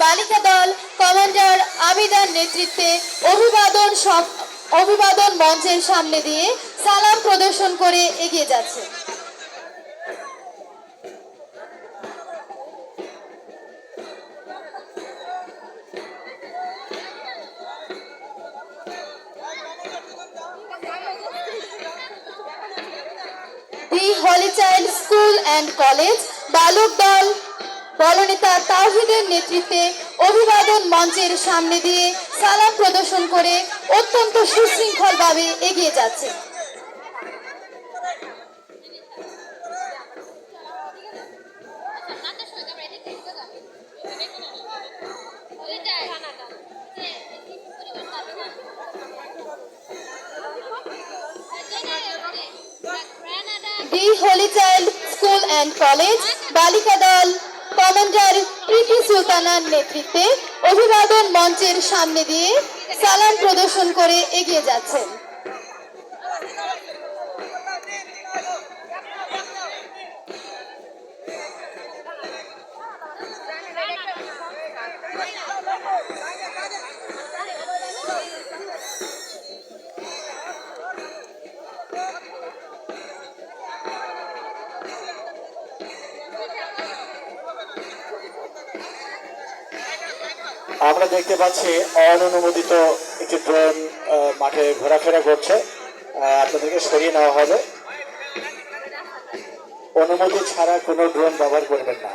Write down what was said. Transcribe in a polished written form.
বালিকা দল কমান্ডার আবিদার নেতৃত্বে অভিবাদন মঞ্চের সামনে দিয়ে সালাম প্রদর্শন করে এগিয়ে যাচ্ছে। দি হলি চাইল্ড স্কুল অ্যান্ড কলেজ বালক দল দলনেতা তাওহিদের নেতৃত্বে অভিবাদন মঞ্চের সামনে দিয়ে সালাম প্রদর্শন করে অত্যন্ত সুশৃঙ্খলভাবে এগিয়ে যাচ্ছে। The holy child school and college বালিকা দল কমান্ডার প্রীতি সুলতানার নেতৃত্বে অভিবাদন মঞ্চের সামনে দিয়ে সালাম প্রদর্শন করে এগিয়ে যাচ্ছেন। আমরা দেখতে পাচ্ছি অননুমোদিত একটি ড্রোন মাঠে ঘোরাফেরা করছে, আপনাদেরকে সরিয়ে নেওয়া হবে। অনুমতি ছাড়া কোনো ড্রোন ব্যবহার করবেন না।